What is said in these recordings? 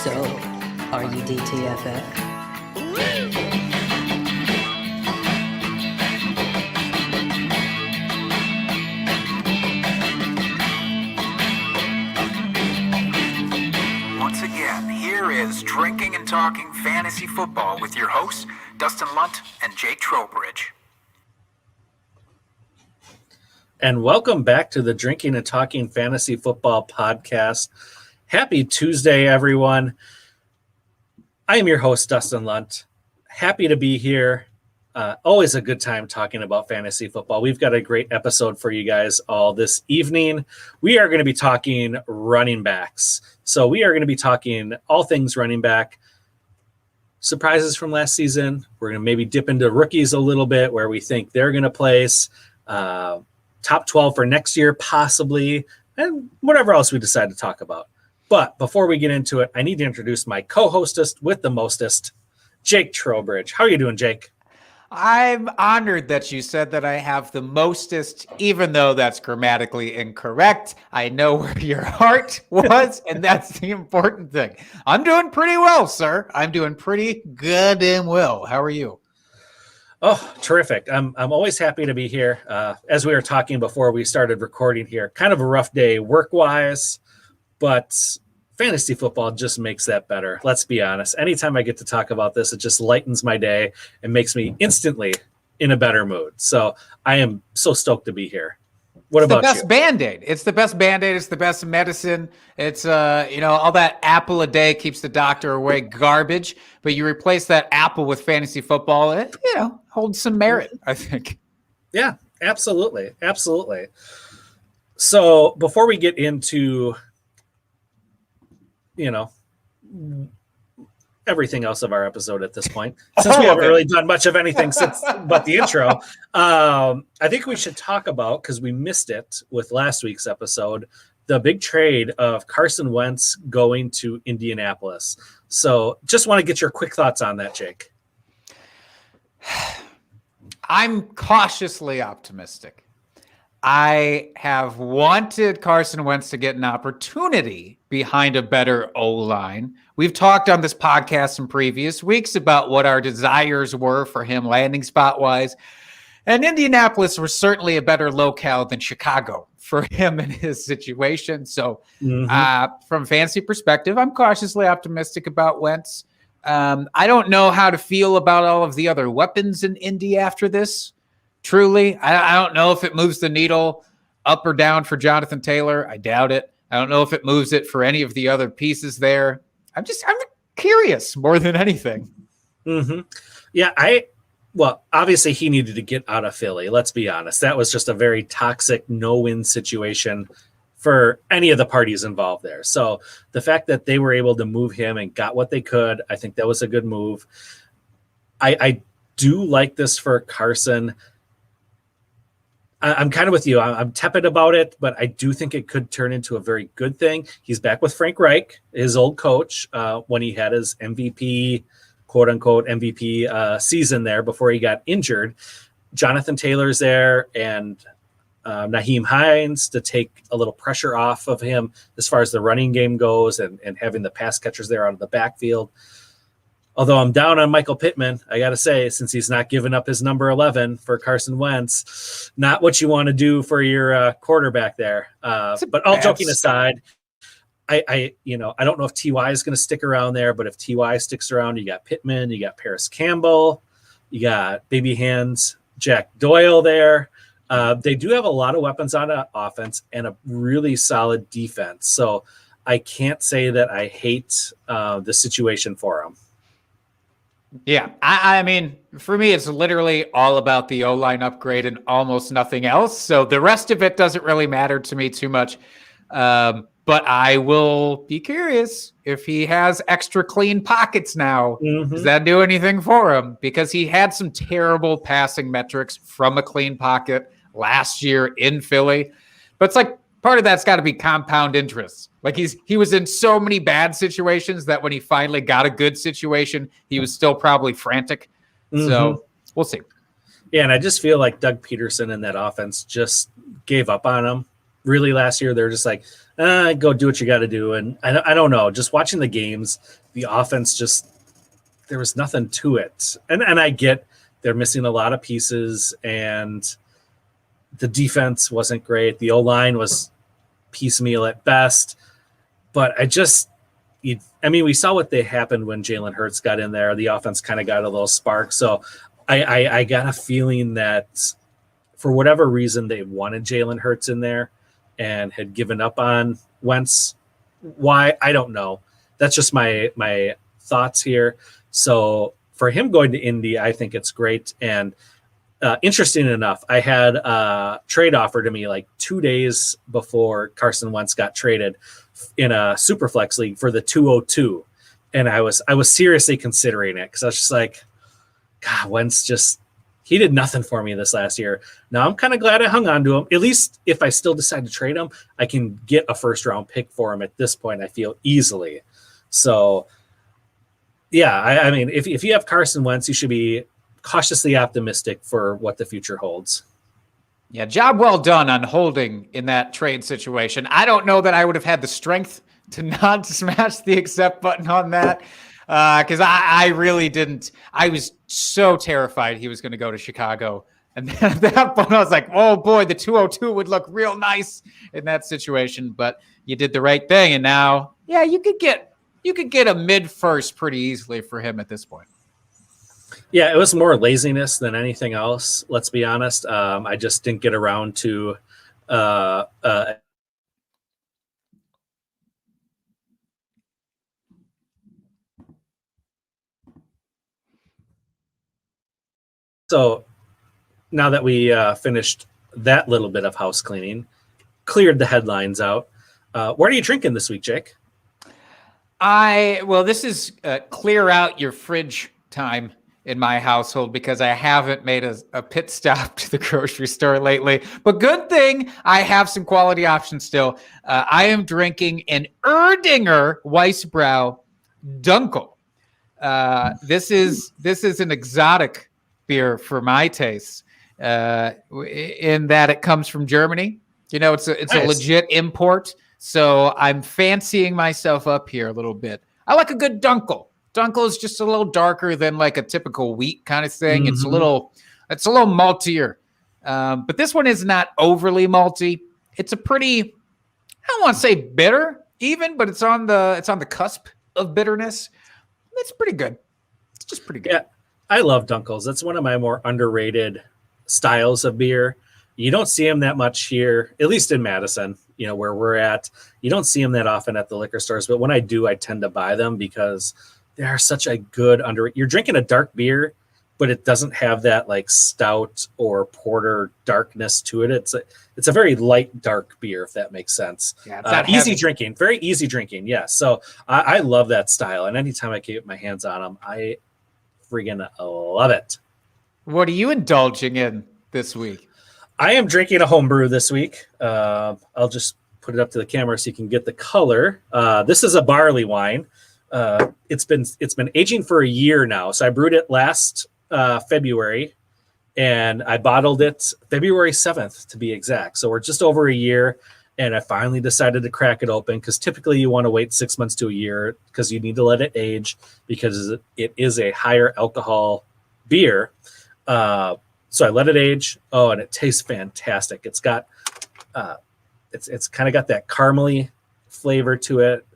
So, are you DTFF? Once again, here is Drinking and Talking Fantasy Football with your hosts, Dustin Lunt and Jake Trowbridge. And welcome back to the Drinking and Talking Fantasy Football podcast. Happy Tuesday, everyone. I am your host, Dustin Lunt. Happy to be here. Always a good time talking about fantasy football. We've got a great episode for you guys all this evening. We are going to be talking running backs. So we are going to be talking all things running back, surprises from last season. We're going to maybe dip into rookies a little bit where we think they're going to place, top 12 for next year, possibly, and whatever else we decide to talk about. But before we get into it, I need to introduce my co-hostest with the mostest, Jake Trowbridge. How are you doing, Jake? I'm honored that you said that I have the mostest, even though that's grammatically incorrect. I know where your heart was, and that's the important thing. I'm doing pretty well, sir. I'm doing pretty good and well. How are you? Oh, terrific. I'm always happy to be here. As we were talking before we started recording here, kind of a rough day work-wise, but fantasy football just makes that better. Let's be honest. Anytime I get to talk about this, it just lightens my day and makes me instantly in a better mood. So I am so stoked to be here. What about you? It's the best Band-Aid. It's the best Band-Aid. It's the best medicine. It's, all that apple a day keeps the doctor away garbage, but you replace that apple with fantasy football, it, holds some merit, I think. Yeah, absolutely. Absolutely. So before we get into, everything else of our episode at this point, since we haven't really done much of anything since but the intro, I think we should talk about, because we missed it with last week's episode, the big trade of Carson Wentz going to Indianapolis. So just want to get your quick thoughts on that, Jake. I'm cautiously optimistic. I have wanted Carson Wentz to get an opportunity behind a better O-line. We've talked on this podcast in previous weeks about what our desires were for him landing spot-wise. And Indianapolis was certainly a better locale than Chicago for him in his situation. So from fantasy perspective, I'm cautiously optimistic about Wentz. I don't know how to feel about all of the other weapons in Indy after this. Truly, I don't know if it moves the needle up or down for Jonathan Taylor. I doubt it. I don't know if it moves it for any of the other pieces there. I'm curious more than anything. Yeah, obviously he needed to get out of Philly. Let's be honest. That was just a very toxic no-win situation for any of the parties involved there. So the fact that they were able to move him and got what they could, I think that was a good move. I do like this for Carson. I'm kind of with you. I'm tepid about it, but I do think it could turn into a very good thing. He's back with Frank Reich, his old coach, when he had his MVP, quote-unquote MVP season there before he got injured. Jonathan Taylor's there, and Nyheim Hines to take a little pressure off of him as far as the running game goes and having the pass catchers there out of the backfield. Although I'm down on Michael Pittman, I got to say, since he's not giving up his number 11 for Carson Wentz, not what you want to do for your quarterback there. But all joking aside, I don't know if T.Y. is going to stick around there, but if T.Y. sticks around, you got Pittman, you got Paris Campbell, you got baby hands Jack Doyle there. They do have a lot of weapons on offense and a really solid defense. So I can't say that I hate the situation for them. Yeah, I mean, for me, it's literally all about the O-line upgrade and almost nothing else. So the rest of it doesn't really matter to me too much. But I will be curious if he has extra clean pockets now. Does that do anything for him? Because he had some terrible passing metrics from a clean pocket last year in Philly. But it's like part of that's got to be compound interest. Like he was in so many bad situations that when he finally got a good situation, he was still probably frantic. So we'll see. Yeah, and I just feel like Doug Peterson and that offense just gave up on him. really last year they're just like, go do what you got to do. And I don't know, just watching the games, the offense just, there was nothing to it. And I get they're missing a lot of pieces, and the defense wasn't great. The O-line was piecemeal at best. But we saw what they happened when Jalen Hurts got in there. The offense kind of got a little spark. So I got a feeling that for whatever reason they wanted Jalen Hurts in there and had given up on Wentz. Why? I don't know. That's just my thoughts here. So for him going to Indy, I think it's great. And interesting enough, I had a trade offer to me like 2 days before Carson Wentz got traded in a Superflex league for the 202. And I was seriously considering it because I was just like, God, Wentz he did nothing for me this last year. Now I'm kind of glad I hung on to him. At least if I still decide to trade him, I can get a first round pick for him at this point, I feel easily. So yeah, I mean, if you have Carson Wentz, you should be cautiously optimistic for what the future holds. Yeah, job well done on holding in that trade situation. I don't know that I would have had the strength to not smash the accept button on that because I really didn't. I was so terrified he was going to go to Chicago. And then at that point, I was like, oh, boy, the 202 would look real nice in that situation. But you did the right thing. And now, yeah, you could get a mid-first pretty easily for him at this point. Yeah, it was more laziness than anything else. Let's be honest. I just didn't get around to so now that we finished that little bit of house cleaning, cleared the headlines out. What are you drinking this week, Jake? This is clear out your fridge time in my household because I haven't made a pit stop to the grocery store lately. But good thing I have some quality options still. I am drinking an Erdinger Weissbrau Dunkel. This is an exotic beer for my taste in that it comes from Germany. You know, it's nice. A legit import. So I'm fancying myself up here a little bit. I like a good Dunkel. Dunkel is just a little darker than like a typical wheat kind of thing. Mm-hmm. It's a little maltier. But this one is not overly malty. It's a pretty, I don't want to say bitter even, but it's on the cusp of bitterness. It's pretty good. It's just pretty good. Yeah, I love Dunkels. That's one of my more underrated styles of beer. You don't see them that much here, at least in Madison, you know, where we're at. You don't see them that often at the liquor stores, but when I do, I tend to buy them because they are such a good you're drinking a dark beer, but it doesn't have that like stout or porter darkness to it. It's a very light, dark beer, if that makes sense. Yeah, easy drinking, very easy drinking. Yeah. So I love that style. And anytime I can get my hands on them, I friggin' love it. What are you indulging in this week? I am drinking a homebrew this week. I'll just put it up to the camera so you can get the color. This is a barley wine. It's been aging for a year now. So I brewed it last February, and I bottled it February 7th to be exact. So we're just over a year, and I finally decided to crack it open because typically you want to wait 6 months to a year because you need to let it age because it is a higher alcohol beer. So I let it age. Oh, and it tastes fantastic. It's got it's kind of got that caramely flavor to it.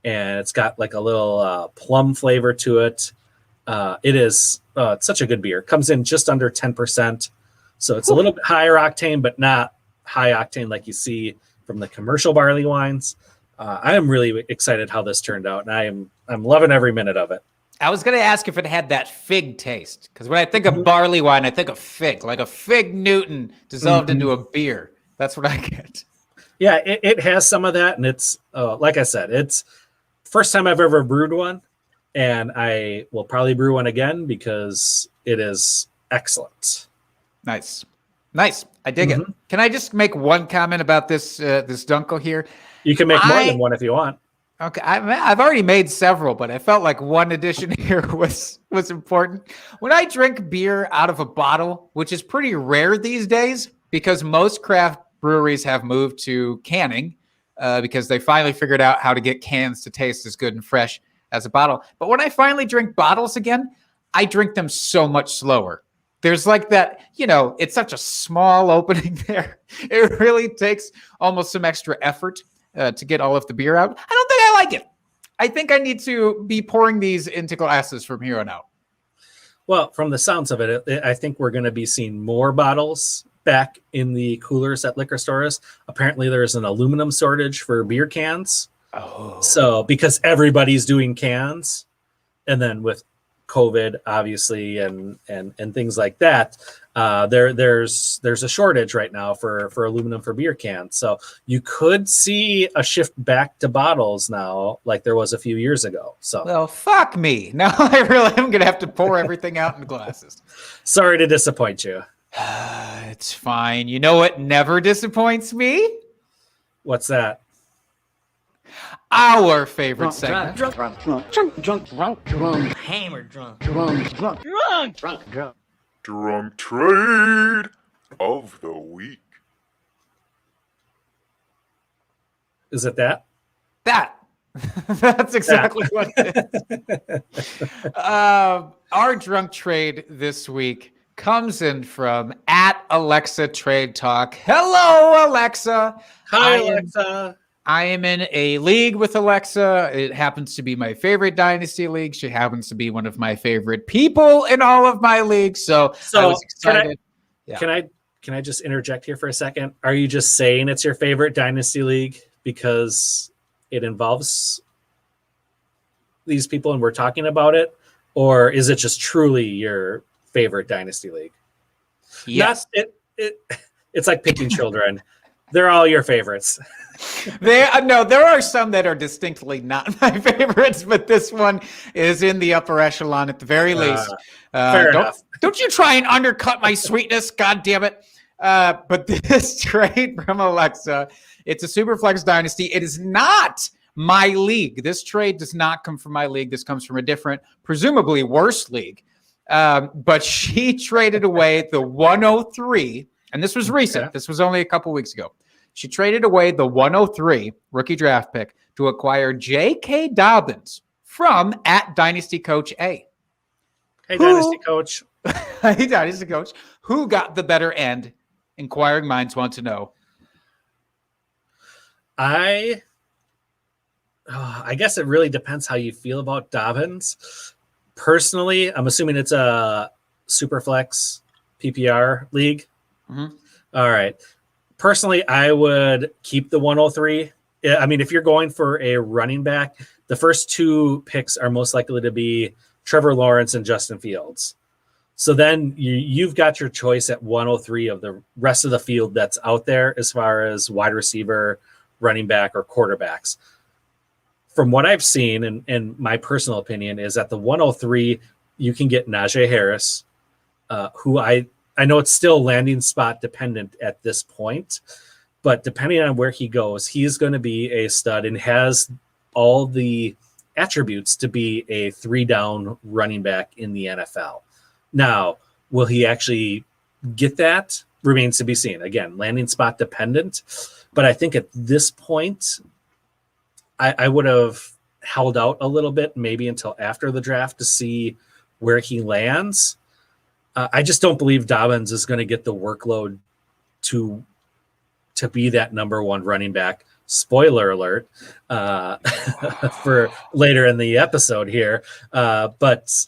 And it's got like a little plum flavor to it. It's such a good beer. Comes in just under 10%. So it's a little bit higher octane, but not high octane like you see from the commercial barley wines. I am really excited how this turned out, and I'm loving every minute of it. I was going to ask if it had that fig taste, because when I think of barley wine, I think of fig, like a fig Newton dissolved into a beer. That's what I get. Yeah, it has some of that, and it's like I said, it's first time I've ever brewed one, and I will probably brew one again because it is excellent. Nice. I dig it. Can I just make one comment about this Dunkel here? You can make more than one if you want. Okay, I've already made several, but I felt like one addition here was important. When I drink beer out of a bottle, which is pretty rare these days because most craft breweries have moved to canning because they finally figured out how to get cans to taste as good and fresh as a bottle. But when I finally drink bottles again, I drink them so much slower. There's like that, it's such a small opening there. It really takes almost some extra effort to get all of the beer out. I don't think I like it. I think I need to be pouring these into glasses from here on out. Well, from the sounds of it, I think we're going to be seeing more bottles back in the coolers at liquor stores. Apparently, there's an aluminum shortage for beer cans. Oh. So because everybody's doing cans, and then with COVID, obviously, and things like that, there's a shortage right now for aluminum for beer cans. So you could see a shift back to bottles now, like there was a few years ago. So well, fuck me. Now I really am gonna have to pour everything out in glasses. Sorry to disappoint you. It's fine. You know what never disappoints me? What's that? Our favorite segment. Drunk, hammered drunk. Drunk trade of the week. Is it that? That's exactly what it is. Our drunk trade this week comes in from @Alexa Trade Talk. Hello, Alexa. Hi, Alexa. I am in a league with Alexa. It happens to be my favorite dynasty league. She happens to be one of my favorite people in all of my leagues. So I was excited. Can I just interject here for a second? Are you just saying it's your favorite dynasty league because it involves these people and we're talking about it? Or is it just truly your favorite dynasty league? Yes. It's like picking children. They're all your favorites. There are some that are distinctly not my favorites, but this one is in the upper echelon at the very least. Fair enough. Don't you try and undercut my sweetness, God damn it. But this trade from Alexa, it's a Superflex Dynasty. It is not my league. This trade does not come from my league. This comes from a different, presumably worse league. But she traded away the 103, and this was recent. Okay. This was only a couple weeks ago. She traded away the 103 rookie draft pick to acquire J.K. Dobbins from @Dynasty Coach A. Hey, Dynasty Coach. Hey, Dynasty Coach. Who got the better end? Inquiring minds want to know. I guess it really depends how you feel about Dobbins. Personally, I'm assuming it's a Superflex PPR league. Mm-hmm. All right. Personally, I would keep the 103. I mean, if you're going for a running back, the first two picks are most likely to be Trevor Lawrence and Justin Fields. So then you've got your choice at 103 of the rest of the field that's out there as far as wide receiver, running back, or quarterbacks. From what I've seen, and my personal opinion is at the 103, you can get Najee Harris, who I know it's still landing spot dependent at this point, but depending on where he goes, he's going to be a stud and has all the attributes to be a 3-down running back in the NFL. Now, will he actually get that? Remains to be seen. Again, landing spot dependent, but I think at this point, I would have held out a little bit, maybe until after the draft to see where he lands. I just don't believe Dobbins is going to get the workload to be that number one running back. Spoiler alert for later in the episode here. But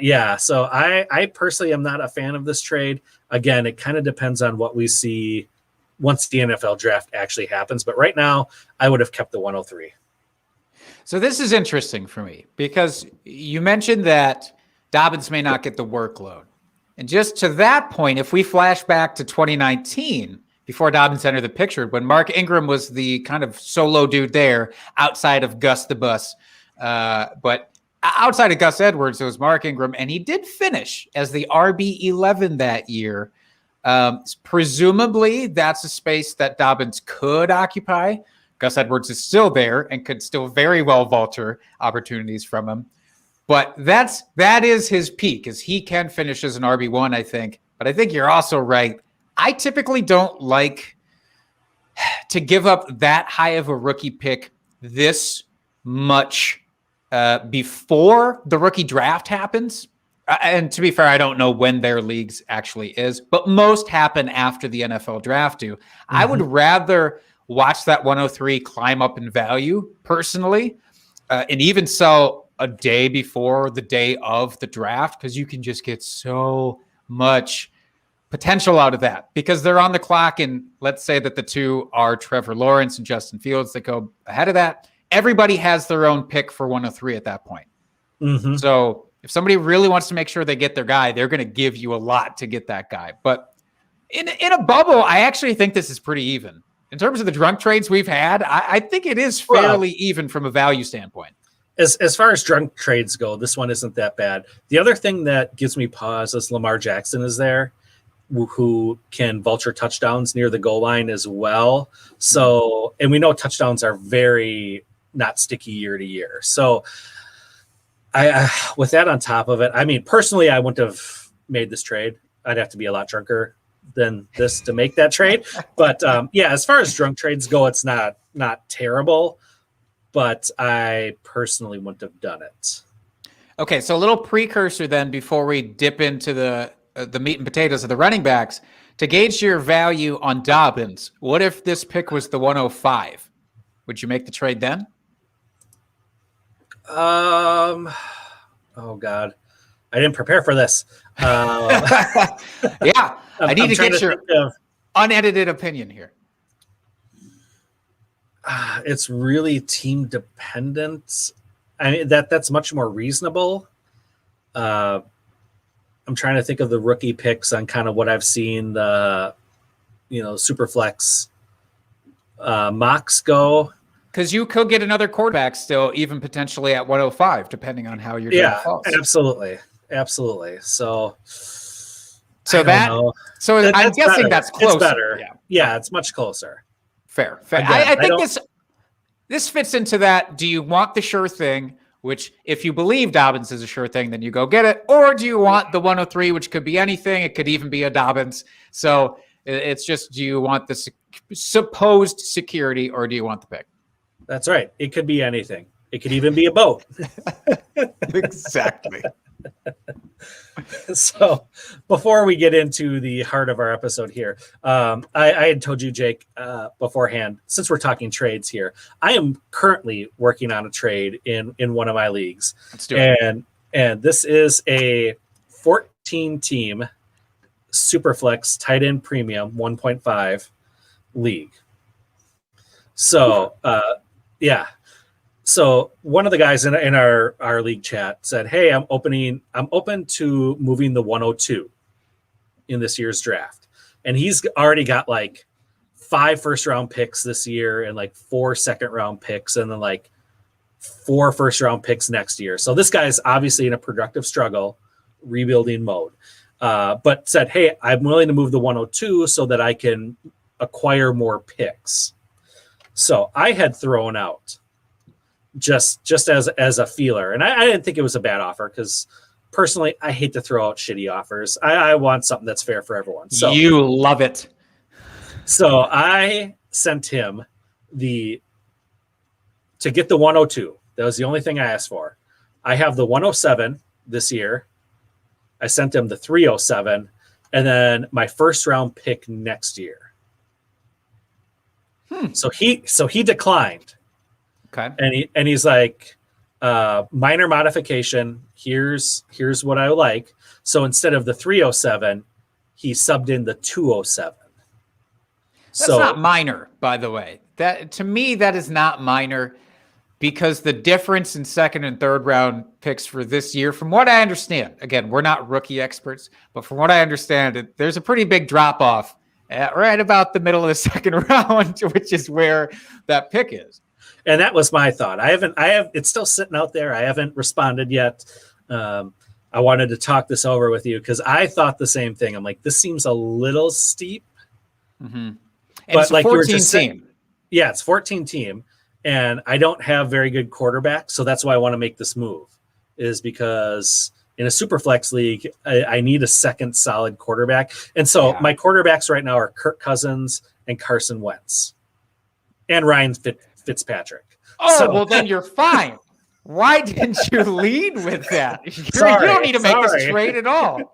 yeah, so I personally am not a fan of this trade. Again, it kind of depends on what we see once the NFL draft actually happens. But right now, I would have kept the 103. So this is interesting for me because you mentioned that Dobbins may not get the workload. And just to that point, if we flash back to 2019, before Dobbins entered the picture, when Mark Ingram was the kind of solo dude there outside of Gus the Bus, but outside of Gus Edwards, it was Mark Ingram, and he did finish as the RB11 that year. Presumably, that's a space that Dobbins could occupy. Gus Edwards is still there and could still very well vulture opportunities from him. But that is his peak, is he can finish as an RB1, I think. But I think you're also right. I typically don't like to give up that high of a rookie pick this much before the rookie draft happens. And to be fair, I don't know when their leagues actually is, but most happen after the NFL draft do. I would rather watch that 103 climb up in value personally, and even sell a day before the day of the draft, because you can just get so much potential out of that because they're on the clock. And let's say that the two are Trevor Lawrence and Justin Fields that go ahead of that. Everybody has their own pick for 103 at that point. So if somebody really wants to make sure they get their guy, they're going to give you a lot to get that guy. But in a bubble, I actually think this is pretty even. In terms of the drunk trades we've had, I think it is fairly even from a value standpoint. As far as drunk trades go, this one isn't that bad. The other thing that gives me pause is Lamar Jackson is there, who can vulture touchdowns near the goal line as well. So, and we know touchdowns are very not sticky year to year. So I with that on top of it, I mean, personally, I wouldn't have made this trade. I'd have to be a lot drunker than this to make that trade. But yeah, as far as drunk trades go, it's not terrible, but I personally wouldn't have done it. Okay, so a little precursor then before we dip into the meat and potatoes of the running backs. To gauge your value on Dobbins, what if this pick was the 105? Would you make the trade then? Oh God, I didn't prepare for this. Yeah, I need to get your unedited opinion here. It's really team dependent. I mean, that's much more reasonable. I'm trying to think of the rookie picks on kind of what I've seen the, super flex mocks go. Because you could get another quarterback still, even potentially at 105, depending on how your draft falls. Absolutely. So I'm guessing that's closer. It's better. Yeah, it's much closer. Fair. Again, I think this fits into that. Do you want the sure thing, which if you believe Dobbins is a sure thing, then you go get it, or do you want the 103, which could be anything? It could even be a Dobbins. So it's just, do you want the supposed security, or do you want the pick? That's right. It could be anything. It could even be a boat. Exactly. So before we get into the heart of our episode here, I had told you, Jake, beforehand, since we're talking trades here, I am currently working on a trade in one of my leagues. Let's do it. And this is a 14-team Superflex tight end premium 1.5 league. So, yeah. So one of the guys in our league chat said, "Hey, I'm open to moving the 102 in this year's draft." And he's already got like 5 first-round picks this year and like 4 second-round picks and then like 4 first-round picks next year. So this guy's obviously in a productive struggle, rebuilding mode. But said, "Hey, I'm willing to move the 102 so that I can acquire more picks." So I had thrown out just as a feeler, and I didn't think it was a bad offer because personally I hate to throw out shitty offers. I want something that's fair for everyone. So you love it. So I sent him to get the 102. That was the only thing I asked for. I have the 107 this year. I sent him the 307 and then my first round pick next year. So he declined. Okay. And he's like, minor modification. Here's what I like. So instead of the 307, he subbed in the 207. That's not minor, by the way. That to me, that is not minor because the difference in second and third round picks for this year, from what I understand, again, we're not rookie experts, but from what I understand, there's a pretty big drop off at right about the middle of the second round, which is where that pick is. And that was my thought. It's still sitting out there. I haven't responded yet. I wanted to talk this over with you because I thought the same thing. I'm like, this seems a little steep. Mm-hmm. And but it's like 14 you were just team. saying, yeah, it's 14 team. And I don't have very good quarterbacks. So that's why I want to make this move is because in a super flex league, I need a second solid quarterback. And so my quarterbacks right now are Kirk Cousins and Carson Wentz. and Ryan Fitzpatrick. Oh, well, then you're fine. Why didn't you lead with that? You don't need to make this trade at all.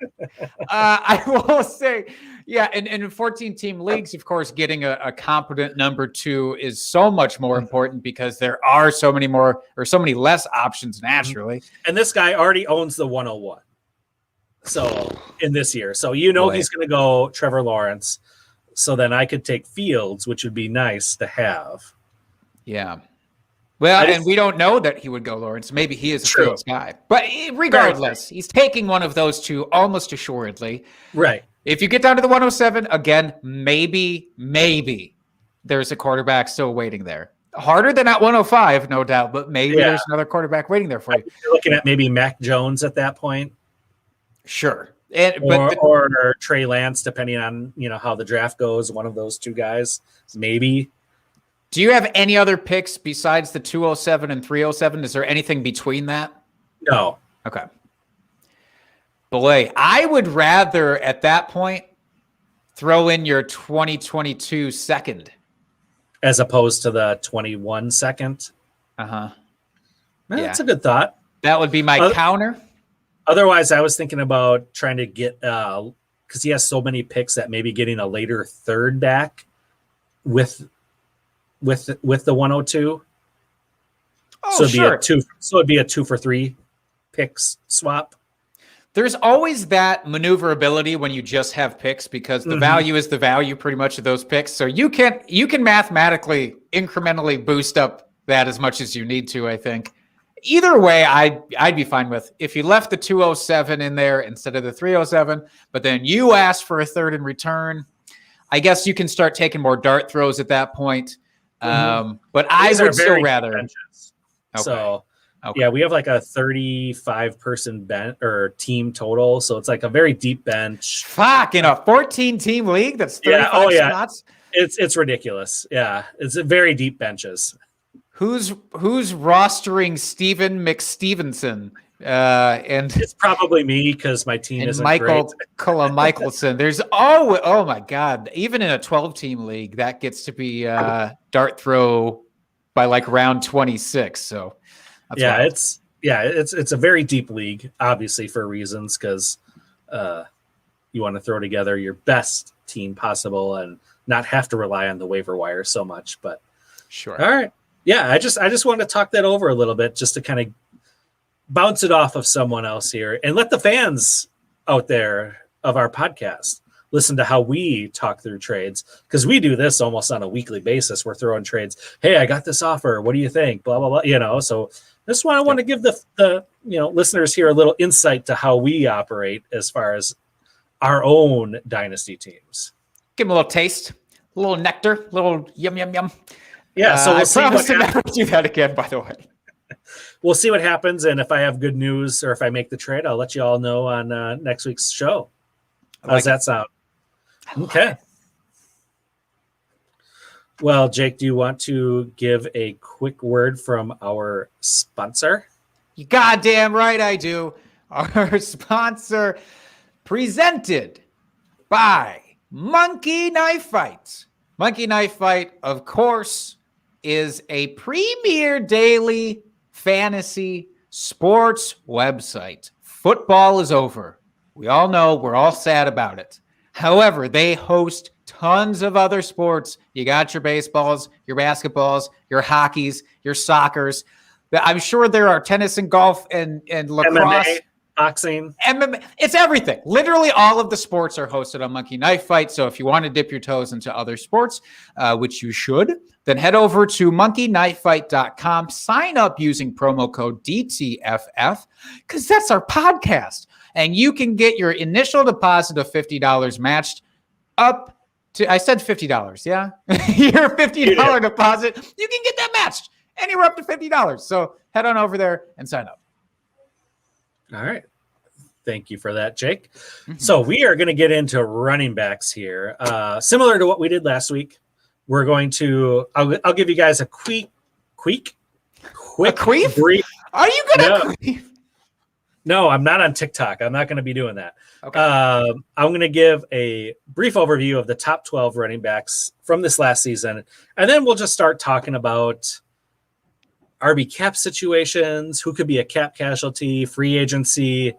I will say, yeah, and in 14-team leagues, of course, getting a competent number 2 is so much more important because there are so many less options naturally. And this guy already owns the 101. So in this year. So he's going to go Trevor Lawrence. So then I could take Fields, which would be nice to have. Yeah. Well, and we don't know that he would go Lawrence. Maybe he is a Fields guy. But regardless, he's taking one of those two almost assuredly. Right. If you get down to the 107, again, maybe there's a quarterback still waiting there. Harder than at 105, no doubt, but maybe there's another quarterback waiting there for you. You're looking at maybe Mac Jones at that point. Sure. Or Trey Lance, depending on how the draft goes, one of those two guys, maybe. Do you have any other picks besides the 207 and 307? Is there anything between that? No. Okay. Boy, I would rather at that point throw in your 2022 second. As opposed to the 21 second. Uh-huh. That's a good thought. That would be my counter. Otherwise, I was thinking about trying to get because he has so many picks that maybe getting a later third back with the 102. Oh, so it'd sure. Be a 2 for 3 picks swap. There's always that maneuverability when you just have picks because the value is the value pretty much of those picks. So you can mathematically incrementally boost up that as much as you need to, I think. Either way, I'd be fine with if you left the 207 in there instead of the 307, but then you asked for a third in return. I guess you can start taking more dart throws at that point. But I would still rather. Okay. So, yeah, we have like a 35-person bench or team total, so it's like a very deep bench. Fuck, in a 14-team league, that's 35 spots. It's ridiculous. Yeah, it's a very deep benches. Who's rostering Steven McStevenson? And it's probably me because my team isn't Michael great. Michelson. There's oh my God! Even in a 12-team league, that gets to be dart throw by like round 26. So that's it's a very deep league, obviously for reasons because you want to throw together your best team possible and not have to rely on the waiver wire so much. But sure, all right. Yeah, I just wanted to talk that over a little bit just to kind of bounce it off of someone else here and let the fans out there of our podcast listen to how we talk through trades because we do this almost on a weekly basis. We're throwing trades. Hey, I got this offer. What do you think? Blah, blah, blah. So this one I want to give the listeners here a little insight to how we operate as far as our own dynasty teams. Give them a little taste, a little nectar, a little yum, yum, yum. Yeah, so we'll see. I promise to never do that again, by the way. We'll see what happens, and if I have good news or if I make the trade, I'll let you all know on next week's show. How's that sound? Okay. Well, Jake, do you want to give a quick word from our sponsor? You goddamn right I do. Our sponsor, presented by Monkey Knife Fight. Monkey Knife Fight, of course, is a premier daily fantasy sports website. Football is over. We all know we're all sad about it. However, they host tons of other sports. You got your baseballs, your basketballs, your hockeys, your soccers. I'm sure there are tennis and golf and lacrosse. MMA, boxing. MMA. It's everything. Literally all of the sports are hosted on Monkey Knife Fight. So if you want to dip your toes into other sports, which you should, then head over to monkeyknifefight.com. Sign up using promo code DTFF because that's our podcast. And you can get your initial deposit of $50 matched up to, I said $50, yeah? Your $50 deposit, you can get that matched anywhere up to $50. So head on over there and sign up. All right. Thank you for that, Jake. So we are going to get into running backs here. Similar to what we did last week, we're going to, I'll give you guys a quick queef? brief. Are you going to queef? No, I'm not on TikTok. I'm not going to be doing that. Okay. I'm going to give a brief overview of the top 12 running backs from this last season, and then we'll just start talking about RB cap situations, who could be a cap casualty, free agency,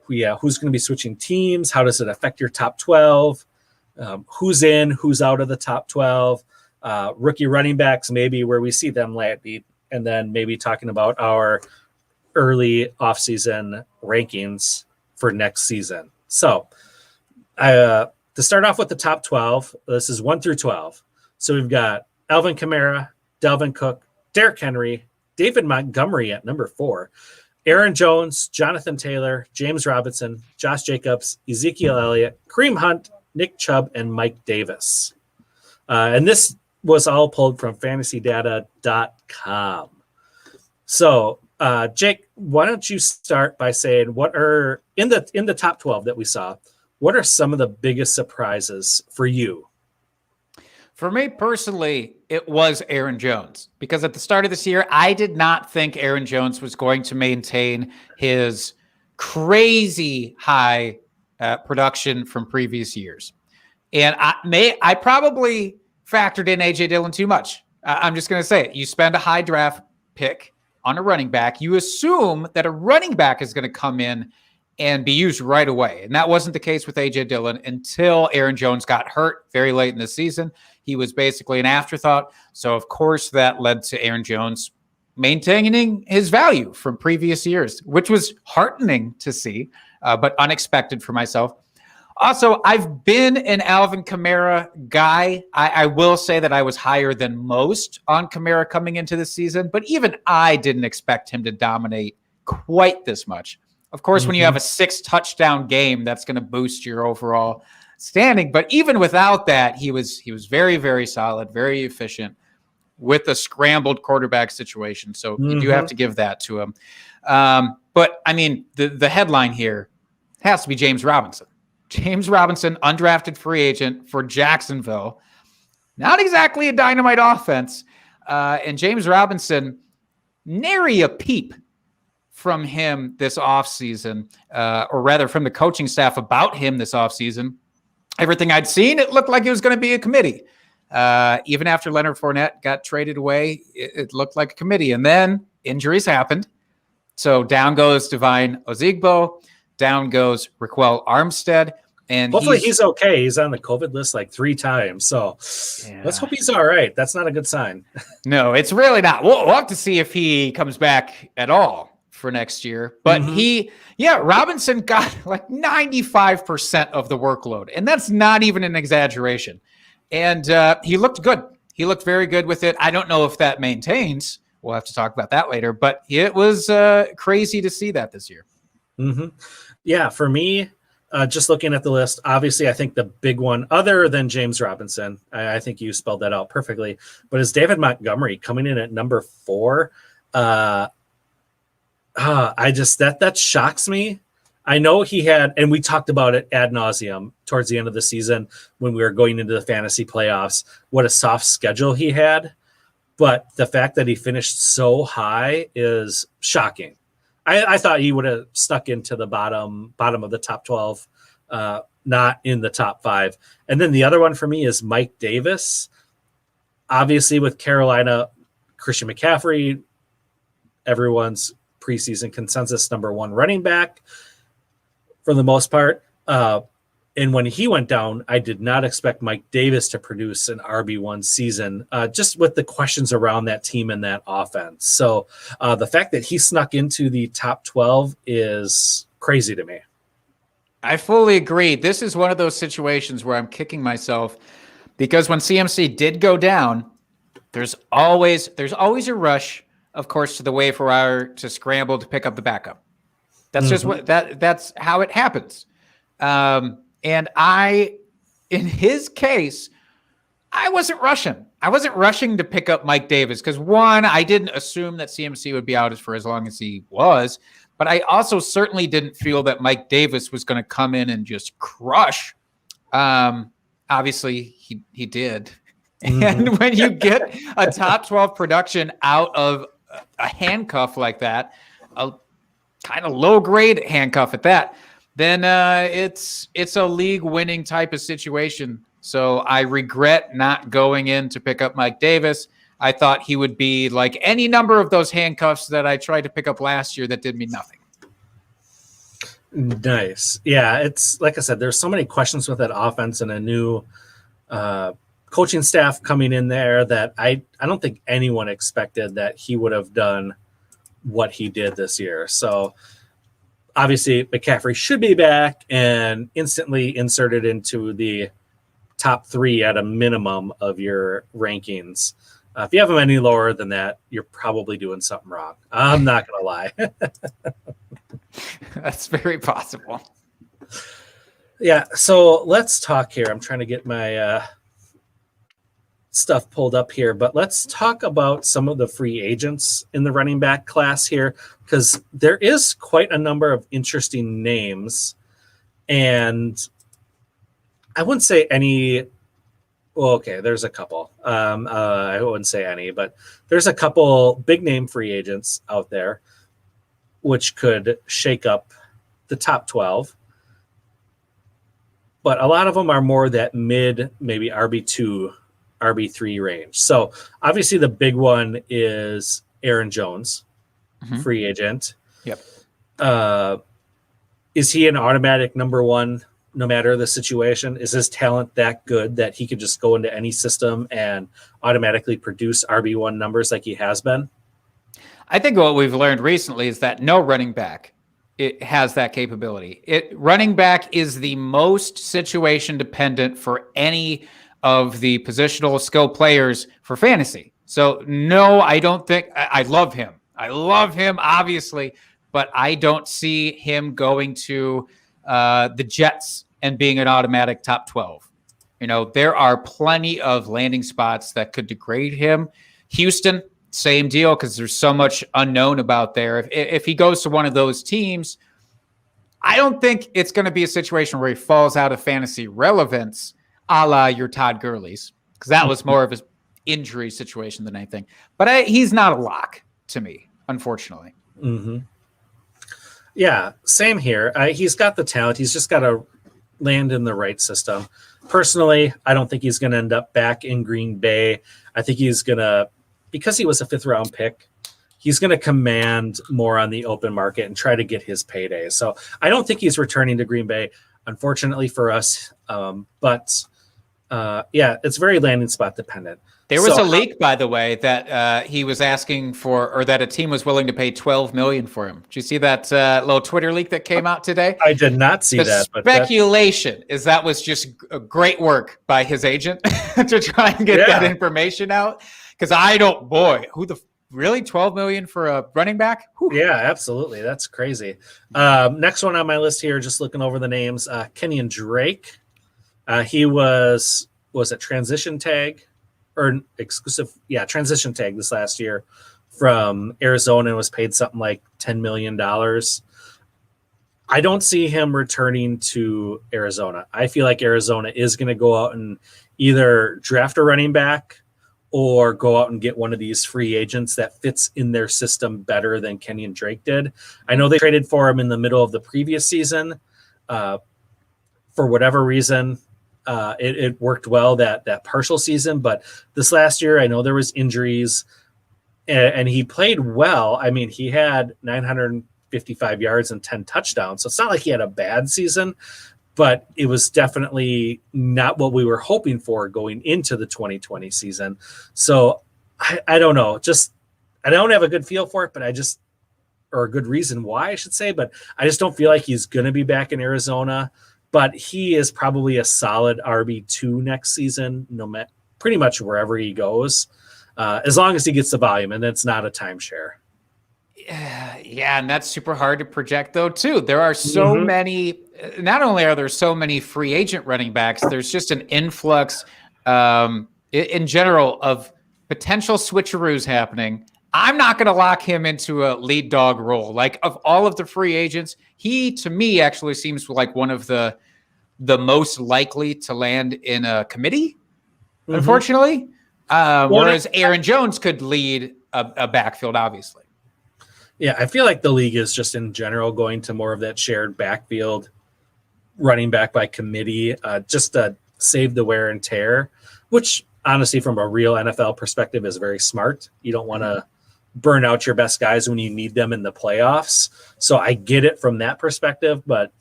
who's going to be switching teams, how does it affect your top 12, who's in, who's out of the top 12, rookie running backs, maybe where we see them landing, and then maybe talking about our early offseason rankings for next season. So to start off with the top 12, this is 1 through 12. So we've got Alvin Kamara, Dalvin Cook, Derrick Henry, David Montgomery at number 4, Aaron Jones, Jonathan Taylor, James Robinson, Josh Jacobs, Ezekiel Elliott, Kareem Hunt, Nick Chubb, and Mike Davis. And this was all pulled from fantasydata.com. So, Jake, why don't you start by saying what are in the top 12 that we saw, what are some of the biggest surprises for you? For me personally, it was Aaron Jones, because at the start of this year, I did not think Aaron Jones was going to maintain his crazy high production from previous years. And I probably factored in A.J. Dillon too much. I'm just going to say it. You spend a high draft pick on a running back. You assume that a running back is going to come in and be used right away. And that wasn't the case with A.J. Dillon until Aaron Jones got hurt very late in the season. He was basically an afterthought. So, of course, that led to Aaron Jones maintaining his value from previous years, which was heartening to see, but unexpected for myself. Also, I've been an Alvin Kamara guy. I will say that I was higher than most on Kamara coming into the season, but even I didn't expect him to dominate quite this much. Of course, when you have a 6-touchdown game, that's going to boost your overall standing. But even without that, he was very, very solid, very efficient with a scrambled quarterback situation. So you do have to give that to him. But, I mean, the headline here has to be James Robinson. James Robinson, undrafted free agent for Jacksonville. Not exactly a dynamite offense. And James Robinson, nary a peep from him this offseason, or rather from the coaching staff about him this offseason. Everything I'd seen, it looked like it was going to be a committee. Even after Leonard Fournette got traded away, it looked like a committee. And then injuries happened. So down goes Devine Ozigbo. Down goes Raquel Armstead. And hopefully he's okay. He's on the COVID list like 3 times. So let's hope he's all right. That's not a good sign. No, it's really not. We'll have to see if he comes back at all for next year. But Robinson got like 95% of the workload. And that's not even an exaggeration. And he looked good. He looked very good with it. I don't know if that maintains. We'll have to talk about that later. But it was crazy to see that this year. Yeah, for me, just looking at the list, obviously I think the big one, other than James Robinson, I think you spelled that out perfectly, but is David Montgomery coming in at number 4. That shocks me. I know he had, and we talked about it ad nauseum towards the end of the season when we were going into the fantasy playoffs, what a soft schedule he had. But the fact that he finished so high is shocking. I thought he would have stuck into the bottom of the top 12, not in the top 5. And then the other one for me is Mike Davis. Obviously with Carolina, Christian McCaffrey, everyone's preseason consensus number 1 running back for the most part. And when he went down, I did not expect Mike Davis to produce an RB1 season, just with the questions around that team and that offense. So the fact that he snuck into the top 12 is crazy to me. I fully agree. This is one of those situations where I'm kicking myself because when CMC did go down, there's always a rush, of course, to the waiver wire to scramble to pick up the backup. That's just that's how it happens. And in his case, I wasn't rushing. I wasn't rushing to pick up Mike Davis because, one, I didn't assume that CMC would be out for as long as he was. But I also certainly didn't feel that Mike Davis was going to come in and just crush. Obviously, he did. And when you get a top 12 production out of a handcuff like that, kind of low grade handcuff at that, then it's a league winning type of situation. So I regret not going in to pick up Mike Davis. I thought he would be like any number of those handcuffs that I tried to pick up last year that did me nothing. Nice. Yeah, it's like I said, there's so many questions with that offense and a new coaching staff coming in there that I don't think anyone expected that he would have done what he did this year. So obviously McCaffrey should be back and instantly inserted into the top 3 at a minimum of your rankings. If you have him any lower than that, you're probably doing something wrong. I'm not going to lie. That's very possible. Yeah, so let's talk here. I'm trying to get my stuff pulled up here, but let's talk about some of the free agents in the running back class here, because there is quite a number of interesting names. And I wouldn't say any. Well, okay, there's a couple. I wouldn't say any, but there's a couple big name free agents out there which could shake up the top 12. But a lot of them are more that mid, maybe RB2, RB3 range. So obviously the big one is Aaron Jones, free agent. Yep. Is he an automatic number 1 no matter the situation? Is his talent that good that he could just go into any system and automatically produce RB1 numbers like he has been? I think what we've learned recently is that no running back it has that capability. Running back is the most situation dependent for any of the positional skill players for fantasy. So no, I don't think I love him. I love him, obviously, but I don't see him going to the Jets and being an automatic top 12. There are plenty of landing spots that could degrade him. Houston, same deal, because there's so much unknown about there. If he goes to one of those teams, I don't think it's going to be a situation where he falls out of fantasy relevance, a la your Todd Gurley's, because that was more of an injury situation than anything. But he's not a lock to me, unfortunately. Mm-hmm. Yeah, same here. He's got the talent. He's just got to land in the right system. Personally, I don't think he's going to end up back in Green Bay. I think he's going to, because he was a 5th round pick, he's going to command more on the open market and try to get his payday. So I don't think he's returning to Green Bay, unfortunately for us. But it's very landing spot dependent. There was a leak, by the way, that he was asking for, or that a team was willing to pay $12 million for him. Did you see that little Twitter leak that came out today? I did not see that. The speculation is that was just great work by his agent to try and get that information out. Because really $12 million for a running back? Whew. Yeah, absolutely. That's crazy. Next one on my list here, just looking over the names, Kenyon Drake. He was it transition tag? Or exclusive, transition tag this last year from Arizona and was paid something like $10 million. I don't see him returning to Arizona. I feel like Arizona is going to go out and either draft a running back or go out and get one of these free agents that fits in their system better than Kenyon Drake did. I know they traded for him in the middle of the previous season. For whatever reason, it worked well that partial season, but this last year, I know there was injuries and he played well. I mean, he had 955 yards and 10 touchdowns. So it's not like he had a bad season, but it was definitely not what we were hoping for going into the 2020 season. So I don't know, I don't have a good feel for it, but or a good reason why I should say, but I just don't feel like he's going to be back in Arizona. But he is probably a solid RB2 next season, pretty much wherever he goes, as long as he gets the volume and it's not a timeshare. Yeah, and that's super hard to project, though, too. There are so many. Not only are there so many free agent running backs, there's just an influx in general of potential switcheroos happening. I'm not going to lock him into a lead dog role. Like, of all of the free agents, he, to me, actually seems like one of the most likely to land in a committee, unfortunately. Whereas Aaron Jones could lead a backfield, obviously. Yeah, I feel like the league is just in general going to more of that shared backfield, running back by committee, just to save the wear and tear, which honestly, from a real NFL perspective, is very smart. You don't want to burn out your best guys when you need them in the playoffs. So I get it from that perspective, but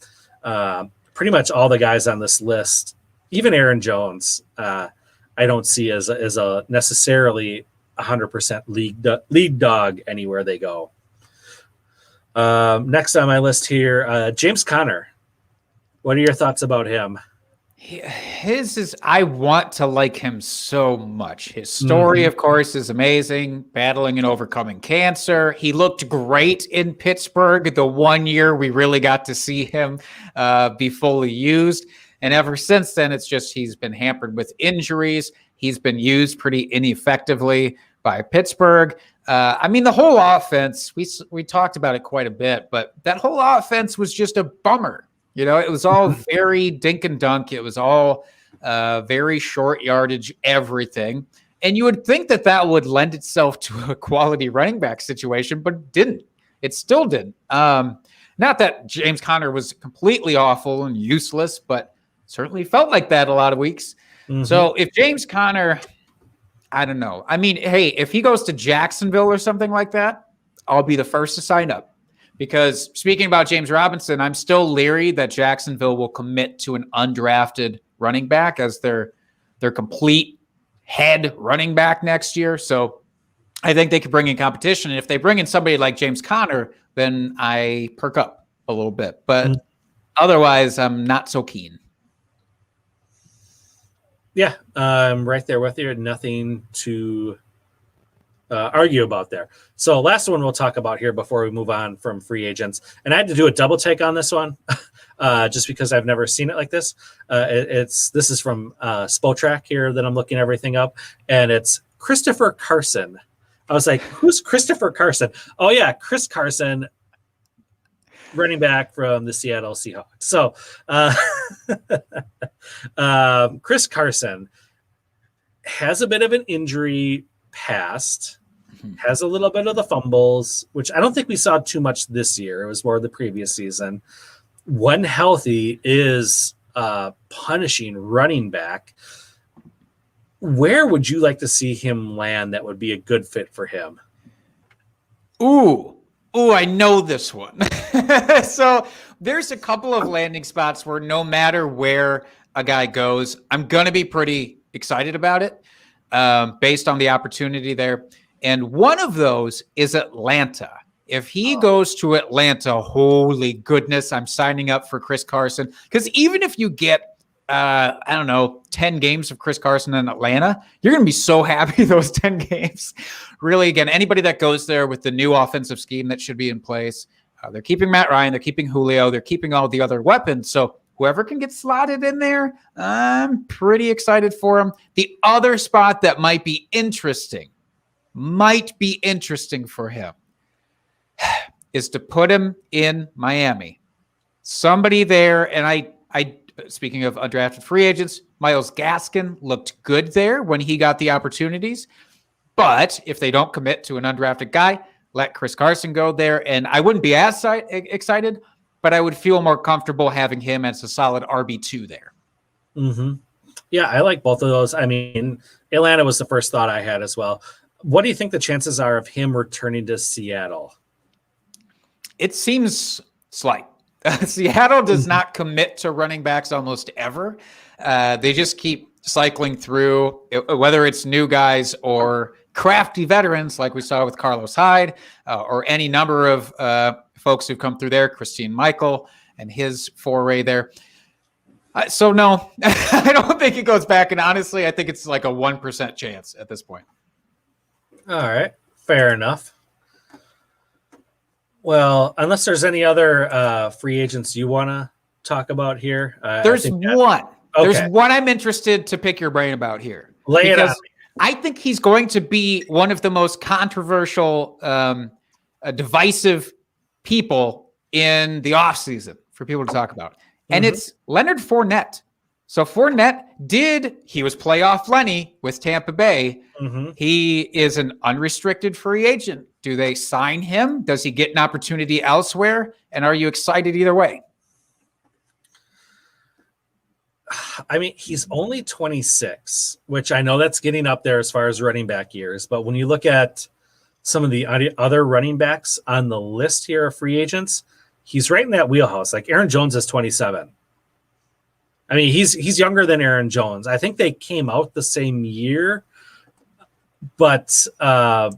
pretty much all the guys on this list, even Aaron Jones, I don't see as a necessarily 100% lead dog anywhere they go. Next on my list here, James Conner. What are your thoughts about him? I want to like him so much. His story, of course, is amazing. Battling and overcoming cancer. He looked great in Pittsburgh the 1 year we really got to see him be fully used. And ever since then, it's just he's been hampered with injuries. He's been used pretty ineffectively by Pittsburgh. I mean, the whole offense, we talked about it quite a bit, but that whole offense was just a bummer. You know, it was all very dink and dunk. It was all very short yardage, everything. And you would think that would lend itself to a quality running back situation, but it didn't. It still didn't. Not that James Conner was completely awful and useless, but certainly felt like that a lot of weeks. So if James Conner, I don't know. I mean, hey, if he goes to Jacksonville or something like that, I'll be the first to sign up. Because speaking about James Robinson, I'm still leery that Jacksonville will commit to an undrafted running back as their complete head running back next year. So I think they could bring in competition. And if they bring in somebody like James Conner, then I perk up a little bit. But otherwise, I'm not so keen. Yeah, I'm right there with you. Nothing to argue about there. So last one we'll talk about here before we move on from free agents. And I had to do a double take on this one just because I've never seen it like this. This is from Spotrac here that I'm looking everything up. And it's Christopher Carson. I was like, who's Christopher Carson? Oh, yeah, Chris Carson, running back from the Seattle Seahawks. So Chris Carson has a bit of an injury past, has a little bit of the fumbles, which I don't think we saw too much this year. It was more the previous season. When healthy, is punishing running back. Where would you like to see him land that would be a good fit for him? Ooh, I know this one. So there's a couple of landing spots where no matter where a guy goes, I'm going to be pretty excited about it based on the opportunity there. And one of those is Atlanta. If he goes to Atlanta, holy goodness, I'm signing up for Chris Carson. Because even if you get, 10 games of Chris Carson in Atlanta, you're going to be so happy those 10 games. Really, again, anybody that goes there with the new offensive scheme that should be in place, they're keeping Matt Ryan, they're keeping Julio, they're keeping all the other weapons. So whoever can get slotted in there, I'm pretty excited for him. The other spot that might be interesting for him is to put him in Miami. Somebody there, and I speaking of undrafted free agents, Myles Gaskin looked good there when he got the opportunities. But if they don't commit to an undrafted guy, let Chris Carson go there. And I wouldn't be as excited, but I would feel more comfortable having him as a solid RB2 there. Mm-hmm. Yeah, I like both of those. I mean, Atlanta was the first thought I had as well. What do you think the chances are of him returning to Seattle? It seems slight. Seattle does not commit to running backs almost ever. They just keep cycling through, whether it's new guys or crafty veterans like we saw with Carlos Hyde or any number of folks who've come through there, Christine Michael and his foray there. So no, I don't think it goes back. And honestly, I think it's like a 1% chance at this point. All right. Fair enough. Well, unless there's any other free agents you want to talk about here. There's one. Okay. There's one I'm interested to pick your brain about here. Lay it on me. I think he's going to be one of the most controversial, divisive people in the offseason for people to talk about. And it's Leonard Fournette. So Fournette he was playoff Lenny with Tampa Bay. Mm-hmm. He is an unrestricted free agent. Do they sign him? Does he get an opportunity elsewhere? And are you excited either way? I mean, he's only 26, which I know that's getting up there as far as running back years. But when you look at some of the other running backs on the list here of free agents, he's right in that wheelhouse. Like Aaron Jones is 27. I mean, he's younger than Aaron Jones. I think they came out the same year, but for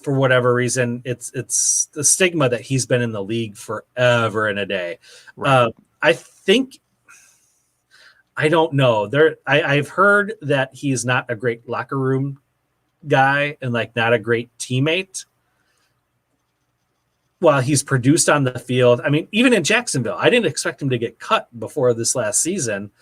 whatever reason, it's the stigma that he's been in the league forever and a day. Right. I don't know. I've heard that he's not a great locker room guy and like not a great teammate. While he's produced on the field, I mean, even in Jacksonville, I didn't expect him to get cut before this last season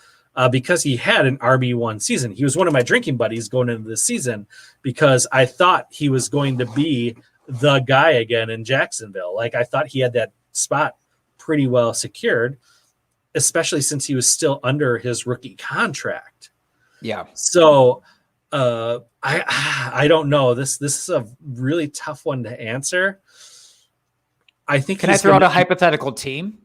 because he had an RB1 season. He was one of my drinking buddies going into this season because I thought he was going to be the guy again in Jacksonville. Like I thought he had that spot pretty well secured, especially since he was still under his rookie contract. Yeah. So I don't know. This is a really tough one to answer. I think. Can I throw out a hypothetical team?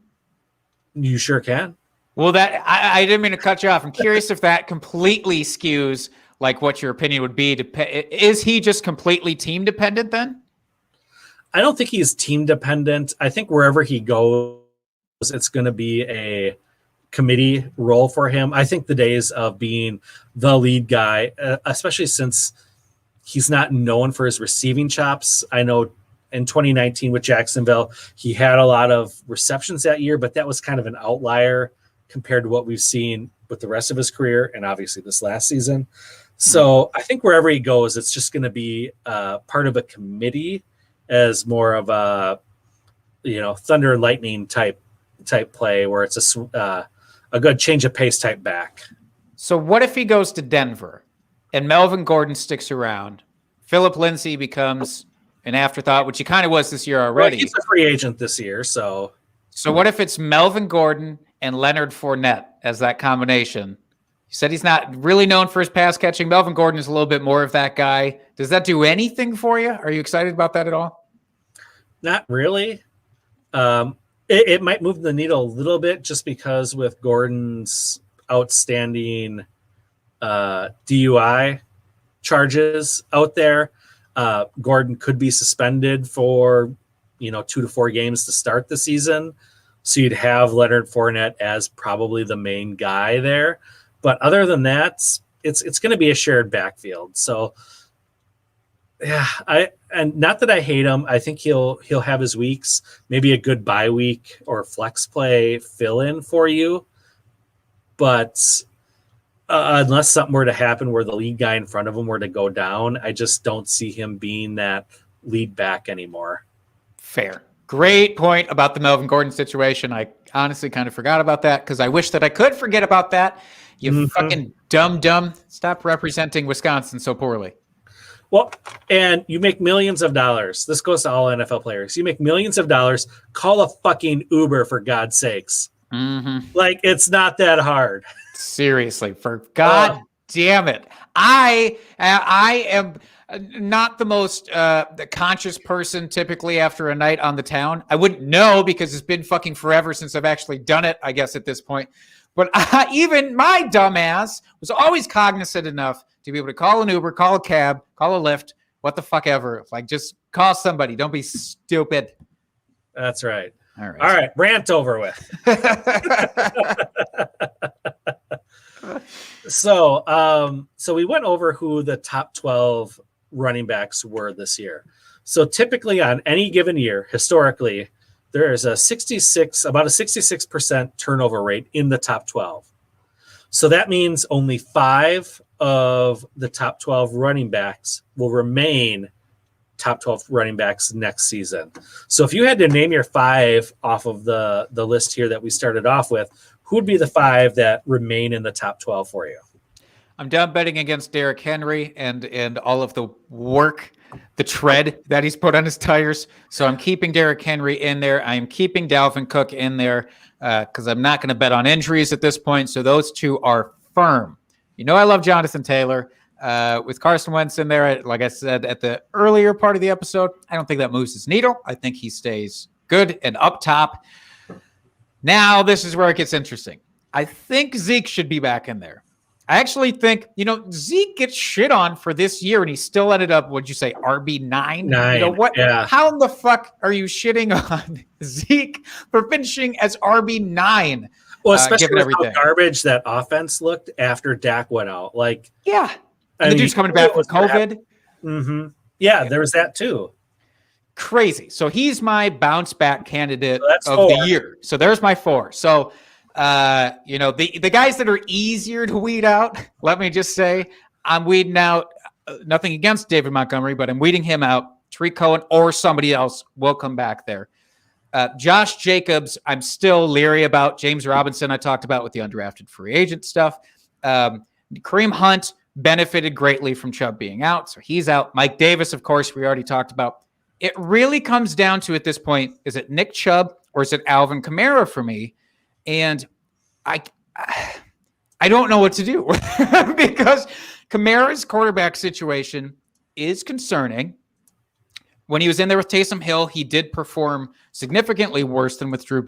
You sure can. Well, I didn't mean to cut you off. I'm curious if that completely skews like what your opinion would be. Is he just completely team dependent then? I don't think he's team dependent. I think wherever he goes, it's going to be a committee role for him. I think the days of being the lead guy, especially since he's not known for his receiving chops. I know in 2019 with Jacksonville, he had a lot of receptions that year, but that was kind of an outlier compared to what we've seen with the rest of his career and obviously this last season. So I think wherever he goes, it's just going to be part of a committee as more of a, thunder and lightning type play where it's a good change of pace type back. So what if he goes to Denver and Melvin Gordon sticks around? Phillip Lindsay becomes an afterthought, which he kind of was this year already. Well, he's a free agent this year, so what if it's Melvin Gordon and Leonard Fournette as that combination? You said he's not really known for his pass catching. Melvin Gordon is a little bit more of that guy. Does that do anything for you? Are you excited about that at all? Not really. It might move the needle a little bit just because with Gordon's outstanding DUI charges out there, Gordon could be suspended for 2 to 4 games to start the season. So you'd have Leonard Fournette as probably the main guy there. But other than that, it's going to be a shared backfield. So yeah, and not that I hate him. I think he'll have his weeks, maybe a good bye week or flex play fill in for you. But unless something were to happen where the lead guy in front of him were to go down, I just don't see him being that lead back anymore. Fair. Great point about the Melvin Gordon situation. I honestly kind of forgot about that because I wish that I could forget about that. You fucking dumb. Stop representing Wisconsin so poorly. Well, and you make millions of dollars. This goes to all NFL players. You make millions of dollars. Call a fucking Uber for God's sakes. Like, it's not that hard. Seriously, for God damn it. I am not the most conscious person typically after a night on the town. I wouldn't know because it's been fucking forever since I've actually done it, I guess, at this point. But even my dumbass was always cognizant enough to be able to call an Uber, call a cab, call a Lyft, what the fuck ever. Like, just call somebody. Don't be stupid. That's right. All right. All right. Rant over with. So we went over who the top 12 running backs were this year. So typically on any given year, historically, there is about a 66% turnover rate in the top 12. So that means only 5 of the top 12 running backs will remain top 12 running backs next season. So if you had to name your 5 off of the list here that we started off with, who would be the 5 that remain in the top 12 for you? I'm done betting against Derrick Henry and all of the work the tread that he's put on his tires. So I'm keeping Derrick Henry in there. I'm keeping Dalvin Cook in there because I'm not going to bet on injuries at this point. So those two are firm. I love Jonathan Taylor. With Carson Wentz in there, like I said at the earlier part of the episode, I don't think that moves his needle. I think he stays good and up top. Now, this is where it gets interesting. I think Zeke should be back in there. I actually think, Zeke gets shit on for this year, and he still ended up, what'd you say, RB9? What? Yeah. How in the fuck are you shitting on Zeke for finishing as RB9? Well, especially with how garbage that offense looked after Dak went out. Yeah. And the dude's coming back from COVID. Mm-hmm. Yeah, there was that too. Crazy. So he's my bounce back candidate of the year. So there's my 4. So, the guys that are easier to weed out, let me just say, I'm weeding out, nothing against David Montgomery, but I'm weeding him out. Tariq Cohen or somebody else will come back there. Josh Jacobs, I'm still leery about. James Robinson, I talked about with the undrafted free agent stuff. Kareem Hunt benefited greatly from Chubb being out, so he's out. Mike Davis, of course, we already talked about. It really comes down to, at this point, is it Nick Chubb or is it Alvin Kamara for me? And I don't know what to do because Kamara's quarterback situation is concerning. When he was in there with Taysom Hill, he did perform significantly worse than with Drew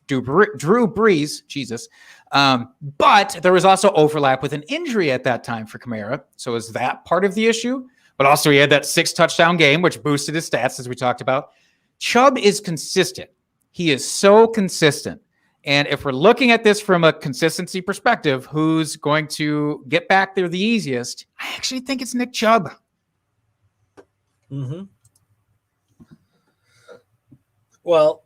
Brees. Jesus. But there was also overlap with an injury at that time for Kamara. So is that part of the issue? But also he had that 6-touchdown game, which boosted his stats, as we talked about. Chubb is consistent. He is so consistent. And if we're looking at this from a consistency perspective, who's going to get back there the easiest? I actually think it's Nick Chubb. Mm-hmm. Well,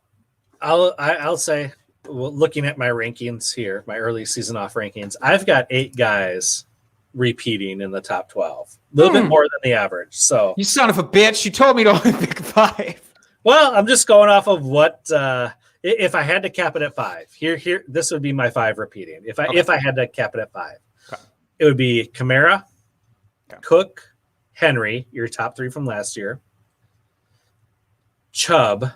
I'll say, looking at my rankings here, my early season off rankings, I've got 8 guys repeating in the top 12, a little bit more than the average. So you son of a bitch! You told me to only pick 5. Well, I'm just going off of what if I had to cap it at 5. Here, this would be my 5 repeating. If I had to cap it at 5, it would be Kamara, Cook, Henry, your top 3 from last year, Chubb.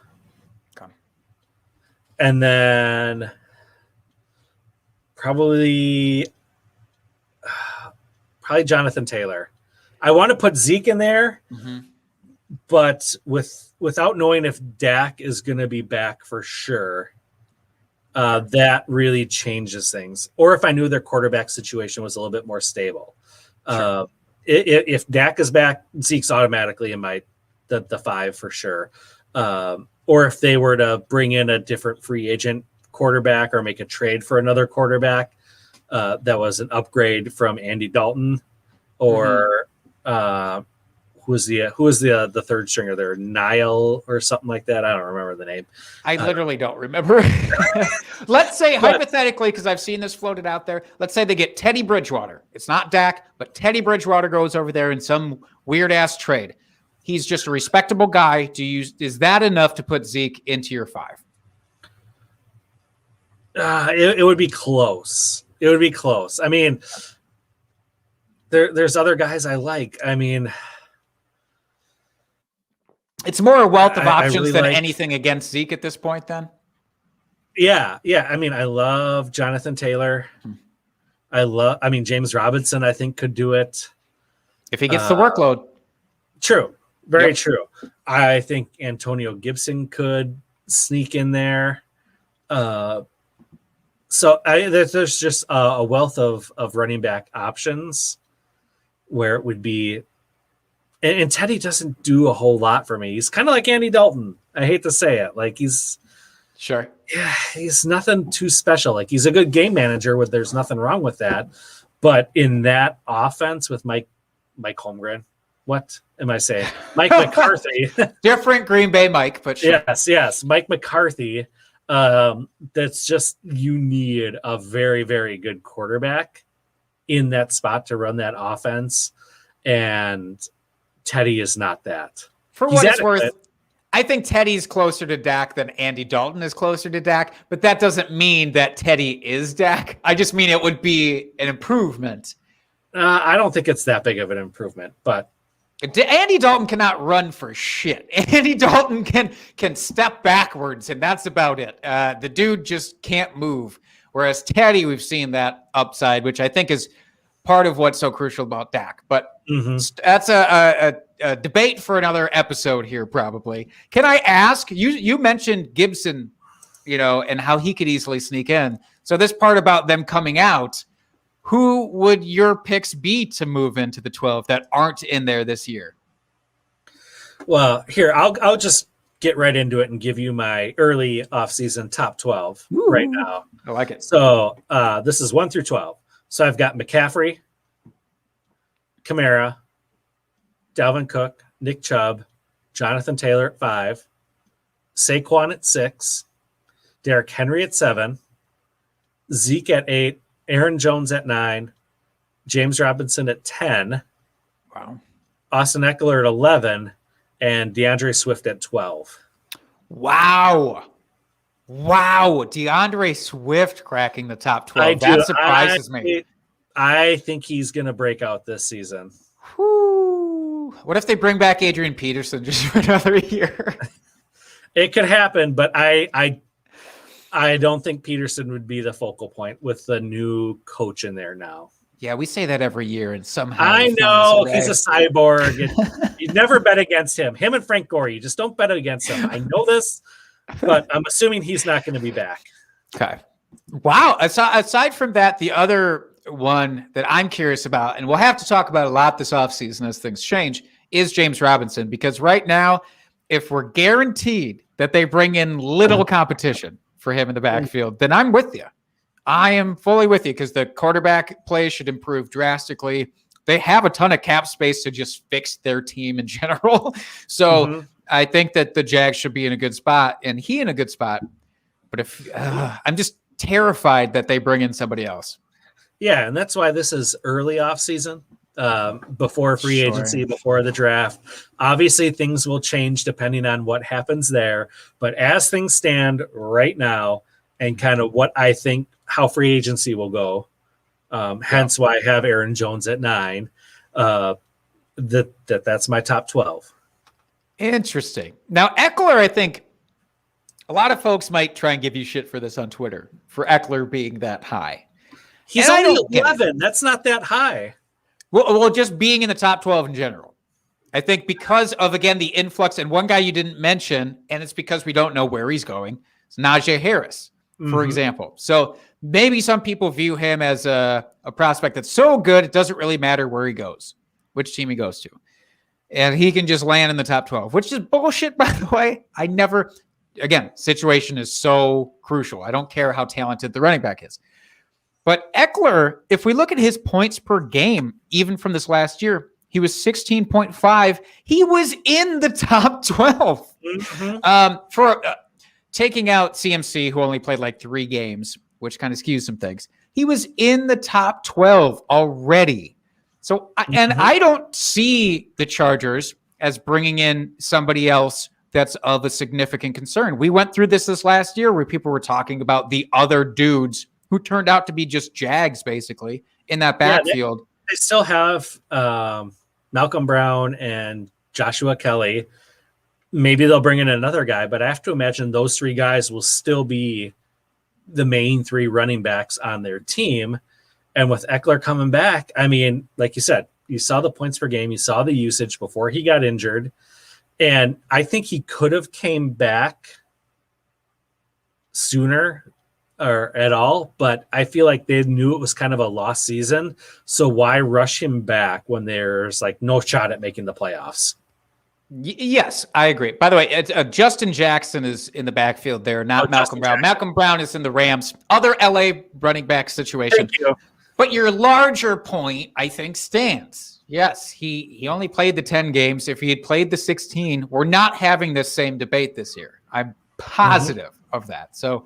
And then probably Jonathan Taylor. I want to put Zeke in there, but without knowing if Dak is going to be back for sure, that really changes things. Or if I knew their quarterback situation was a little bit more stable. Sure. If Dak is back, Zeke's automatically in the 5 for sure. Or if they were to bring in a different free agent quarterback or make a trade for another quarterback that was an upgrade from Andy Dalton, or who was the third stringer there, Niall or something like that. I don't remember the name. I literally don't remember. Let's say hypothetically, because I've seen this floated out there. Let's say they get Teddy Bridgewater. It's not Dak, but Teddy Bridgewater goes over there in some weird ass trade. He's just a respectable guy. Is that enough to put Zeke into your 5? It would be close. It would be close. I mean, there's other guys I like. I mean, it's more a wealth of options really than anything against Zeke at this point, then? Yeah. I mean, I love Jonathan Taylor. James Robinson, I think, could do it. If he gets the workload. True. Very true. I think Antonio Gibson could sneak in there. So there's just a wealth of running back options where it would be. And Teddy doesn't do a whole lot for me. He's kind of like Andy Dalton. I hate to say it. He's nothing too special. He's a good game manager. There's nothing wrong with that. But in that offense with Mike Holmgren, what am I saying? Mike McCarthy. Different Green Bay Mike, but sure. Yes. Mike McCarthy. That's just, you need a very, very good quarterback in that spot to run that offense. And Teddy is not that. For what it's worth, I think Teddy's closer to Dak than Andy Dalton is closer to Dak, but that doesn't mean that Teddy is Dak. I just mean it would be an improvement. I don't think it's that big of an improvement, but Andy Dalton cannot run for shit. Andy Dalton can step backwards, and that's about it. The dude just can't move. Whereas Teddy, we've seen that upside, which I think is part of what's so crucial about Dak. But that's a debate for another episode here, probably. Can I ask, you mentioned Gibson, and how he could easily sneak in. So this part about them coming out, who would your picks be to move into the 12 that aren't in there this year? Well, here, I'll just get right into it and give you my early offseason top 12 right now. I like it. So this is 1 through 12. So I've got McCaffrey, Kamara, Dalvin Cook, Nick Chubb, Jonathan Taylor at 5, Saquon at 6, Derrick Henry at 7, Zeke at 8, Aaron Jones at 9, James Robinson at 10, Wow. Austin Eckler at 11, and Deandre Swift at 12. Wow. Deandre Swift cracking the top 12. That surprises me. I think he's going to break out this season. Whew. What if they bring back Adrian Peterson just for another year? It could happen, but I don't think Peterson would be the focal point with the new coach in there now. Yeah, we say that every year, and somehow I know he's a cyborg. You never bet against him. Him and Frank Gore, you just don't bet against him. I know this, but I'm assuming he's not going to be back. Okay. Wow. Aside from that, the other one that I'm curious about, and we'll have to talk about a lot this offseason as things change, is James Robinson. Because right now, if we're guaranteed that they bring in little competition for him in the backfield, then I'm with you. I am fully with you because the quarterback play should improve drastically. They have a ton of cap space to just fix their team in general. So I think that the Jags should be in a good spot and he in a good spot. But if I'm just terrified that they bring in somebody else. Yeah, and that's why this is early off season, before free agency, before the draft. Obviously, things will change depending on what happens there. But as things stand right now, and kind of what I think how free agency will go, hence why I have Aaron Jones at 9. That's my top 12. Interesting. Now, Eckler, I think a lot of folks might try and give you shit for this on Twitter, for Eckler being that high. He's only 11. That's not that high. Well, just being in the top 12 in general. I think because of, again, the influx, and one guy you didn't mention, and it's because we don't know where he's going, it's Najee Harris, for example. So maybe some people view him as a prospect that's so good, it doesn't really matter where he goes, which team he goes to. And he can just land in the top 12, which is bullshit, by the way. Again, situation is so crucial. I don't care how talented the running back is. But Eckler, if we look at his points per game, even from this last year, he was 16.5. He was in the top 12. For taking out CMC, who only played like 3 games, which kind of skews some things, he was in the top 12 already. So, and I don't see the Chargers as bringing in somebody else that's of a significant concern. We went through this last year where people were talking about the other dudes who turned out to be just Jags, basically, in that backfield. They still have Malcolm Brown and Joshua Kelly. Maybe they'll bring in another guy, but I have to imagine those 3 guys will still be the main 3 running backs on their team. And with Eckler coming back, I mean, like you said, you saw the points per game, you saw the usage before he got injured. And I think he could have came back sooner or at all, but I feel like they knew it was kind of a lost season. So why rush him back when there's like no shot at making the playoffs? Yes, I agree. By the way, Justin Jackson is in the backfield there, not Malcolm Brown. Malcolm Brown is in the Rams. Other LA running back situation. Thank you. But your larger point, I think, stands. Yes, he only played the 10 games. If he had played the 16, we're not having this same debate this year. I'm positive of that. So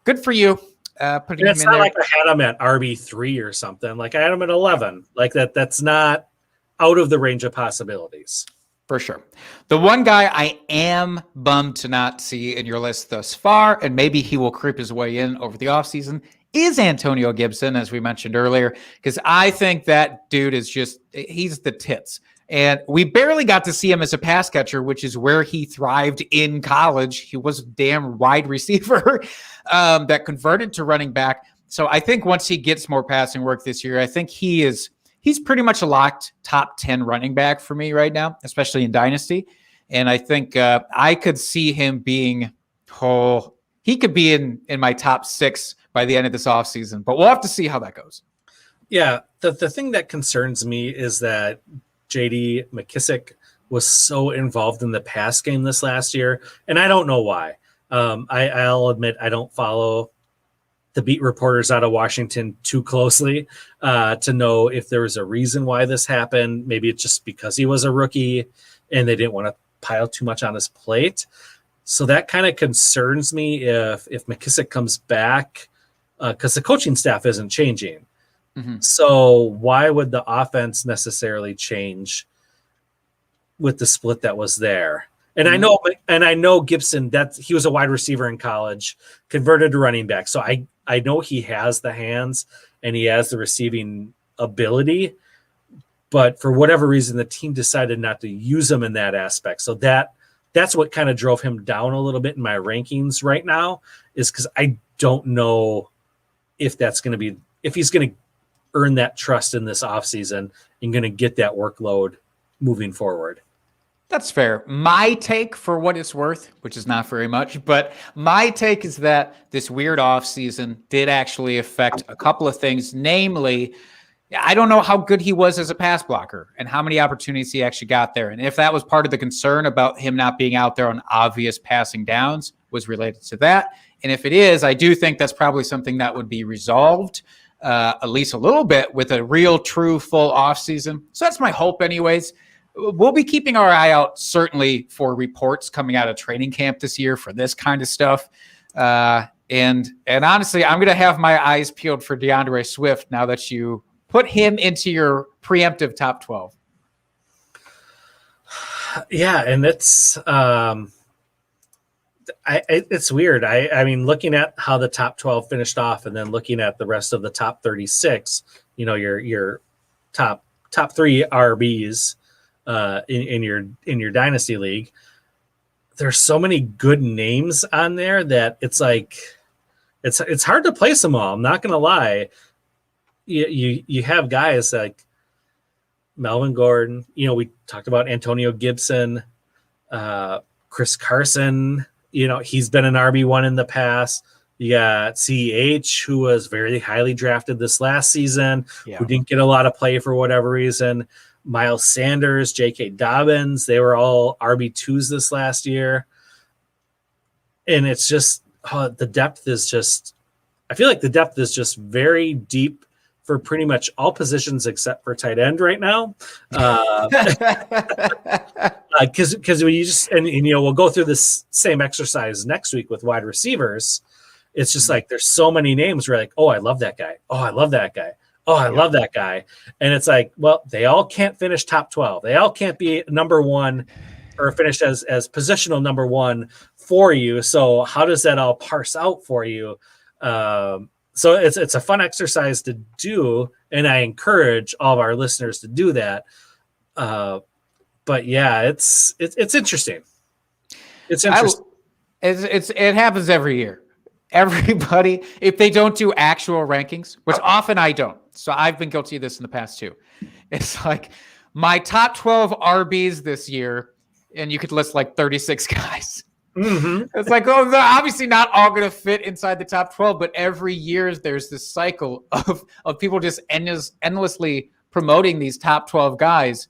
good for you. Putting him it's in not there. like I had him at RB3 or something. Like I had him at 11. Like that's not out of the range of possibilities. For sure. The one guy I am bummed to not see in your list thus far, and maybe he will creep his way in over the offseason, is Antonio Gibson, as we mentioned earlier, because I think that dude is he's the tits. And we barely got to see him as a pass catcher, which is where he thrived in college. He was a damn wide receiver that converted to running back. So I think once he gets more passing work this year, I think he's pretty much a locked top 10 running back for me right now, especially in Dynasty. And I think I could see him being, he could be in my top 6 by the end of this offseason, but we'll have to see how that goes. Yeah, the thing that concerns me is that J.D. McKissick was so involved in the pass game this last year, and I don't know why. I'll admit I don't follow the beat reporters out of Washington too closely to know if there was a reason why this happened. Maybe it's just because he was a rookie and they didn't want to pile too much on his plate. So that kind of concerns me if McKissick comes back because the coaching staff isn't changing. Mm-hmm. So why would the offense necessarily change with the split that was there? And I know Gibson, that he was a wide receiver in college, converted to running back. So I know he has the hands and he has the receiving ability, but for whatever reason, the team decided not to use him in that aspect. So that's what kind of drove him down a little bit in my rankings right now, is because I don't know if he's going to earn that trust in this offseason and going to get that workload moving forward. That's fair. My take, for what it's worth, which is not very much, but my take is that this weird offseason did actually affect a couple of things. Namely, I don't know how good he was as a pass blocker and how many opportunities he actually got there. And if that was part of the concern about him not being out there on obvious passing downs was related to that. And if it is, I do think that's probably something that would be resolved at least a little bit with a real, true, full offseason. So that's my hope anyways. We'll be keeping our eye out, certainly, for reports coming out of training camp this year for this kind of stuff. And honestly, I'm going to have my eyes peeled for Deandre Swift now that you put him into your preemptive top 12. Yeah, and it's it's weird. I mean, looking at how the top 12 finished off, and then looking at the rest of the top 36, your top 3 RBs. In your dynasty league, there's so many good names on there that it's like it's hard to place them all. I'm not gonna lie. You have guys like Melvin Gordon. We talked about Antonio Gibson, Chris Carson. He's been an RB1 in the past. You got CH, who was very highly drafted this last season, who didn't get a lot of play for whatever reason. Miles Sanders, J.K. Dobbins, they were all RB2s this last year. And it's just, the depth is just, I feel like the depth is just very deep for pretty much all positions except for tight end right now. Because we just, and we'll go through this same exercise next week with wide receivers. It's just like, there's so many names where like, oh, I love that guy. Oh, I love that guy. Oh, I love that guy. And it's like, well, they all can't finish top 12. They all can't be number one or finish as positional number one for you. So how does that all parse out for you? So it's a fun exercise to do, and I encourage all of our listeners to do that. But yeah, it's interesting. It's interesting. It happens every year. Everybody, if they don't do actual rankings, which often I don't. So I've been guilty of this in the past too. It's like my top 12 RBs this year, and you could list like 36 guys. Mm-hmm. It's like, oh, they're obviously not all going to fit inside the top 12, but every year there's this cycle of people just endlessly promoting these top 12 guys.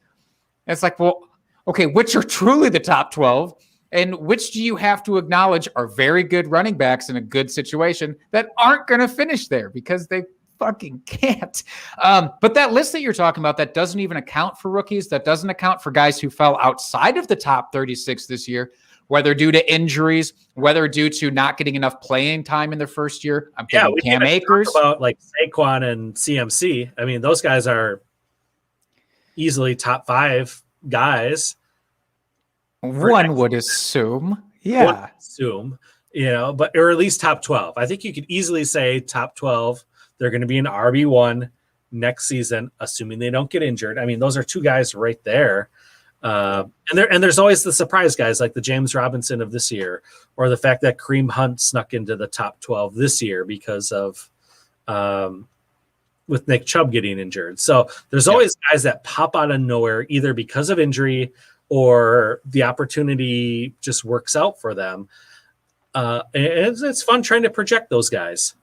And it's like, well, okay, which are truly the top 12? And which do you have to acknowledge are very good running backs in a good situation that aren't going to finish there because they fucking can't. But that list that you're talking about, that doesn't even account for rookies, that doesn't account for guys who fell outside of the top 36 this year, whether due to injuries, whether due to not getting enough playing time in their first year. I'm thinking Cam Akers. About like Saquon and CMC. I mean, those guys are easily top 5 guys. One would assume, yeah. But or at least top 12. I think you could easily say top 12. They're going to be an RB1. next season, assuming they don't get injured. I mean, those are two guys right there. And there's always the surprise guys like the James Robinson of this year, or the fact that Kareem Hunt snuck into the top 12 this year because of with Nick Chubb getting injured. So there's always guys that pop out of nowhere, either because of injury or the opportunity just works out for them. And it's fun trying to project those guys.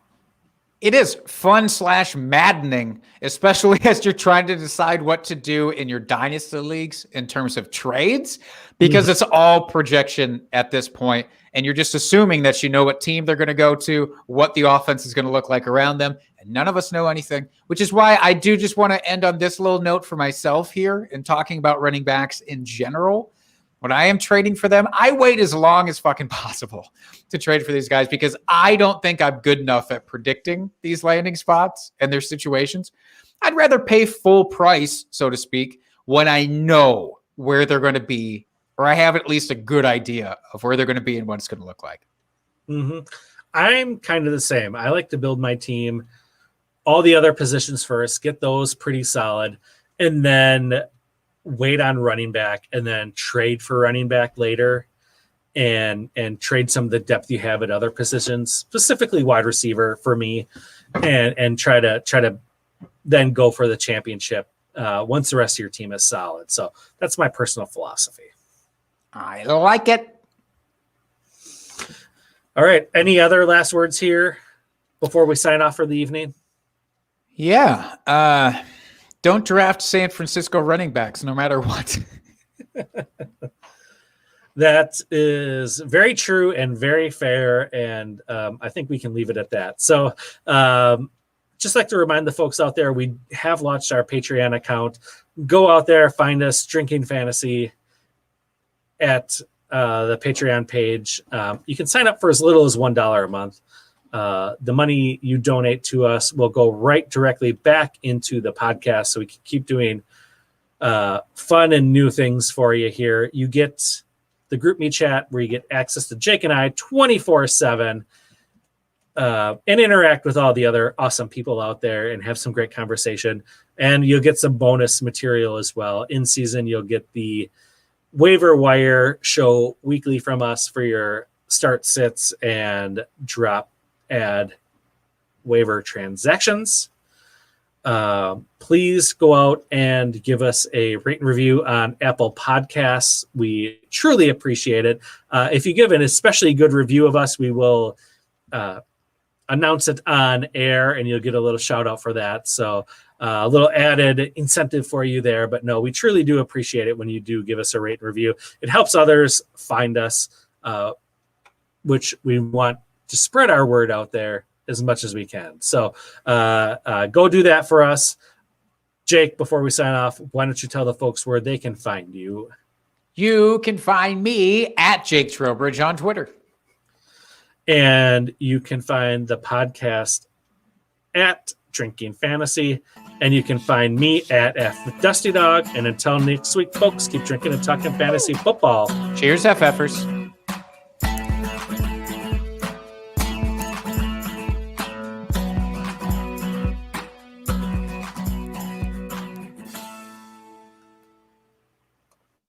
It is fun / maddening, especially as you're trying to decide what to do in your dynasty leagues in terms of trades, because it's all projection at this point, and you're just assuming that you know what team they're going to go to, what the offense is going to look like around them, and none of us know anything, which is why I do just want to end on this little note for myself here in talking about running backs in general. When I am trading for them, I wait as long as fucking possible to trade for these guys because I don't think I'm good enough at predicting these landing spots and their situations. I'd rather pay full price, so to speak, when I know where they're going to be, or I have at least a good idea of where they're going to be and what it's going to look like. Mm-hmm. I'm kind of the same. I like to build my team, all the other positions first, get those pretty solid, and then wait on running back and then trade for running back later and trade some of the depth you have at other positions, specifically wide receiver for me, and try to then go for the championship once the rest of your team is solid. So that's my personal philosophy. I like it. All right. Any other last words here before we sign off for the evening? Yeah. Don't draft San Francisco running backs no matter what. That is very true and very fair, and I think we can leave it at that. So just like to remind the folks out there, we have launched our Patreon account. Go out there, find us, Drinking Fantasy, at the Patreon page. You can sign up for as little as $1 a month. The money you donate to us will go right directly back into the podcast so we can keep doing fun and new things for you here. You get the group me chat where you get access to Jake and I 24/7 and interact with all the other awesome people out there and have some great conversation. And you'll get some bonus material as well. In season, you'll get the waiver wire show weekly from us for your start sits and drop add waiver transactions. Please go out and give us a rate and review on Apple Podcasts. We truly appreciate it. If you give an especially good review of us, we will announce it on air and you'll get a little shout out for that. So a little added incentive for you there, but no, we truly do appreciate it when you do give us a rate and review. It helps others find us, which we want to spread our word out there as much as we can. So go do that for us. Jake, before we sign off, why don't you tell the folks where they can find you? You can find me at Jake Trowbridge on Twitter. And you can find the podcast at Drinking Fantasy. And you can find me at F Dusty Dog. And until next week, folks, keep drinking and talking fantasy football. Cheers, FFers.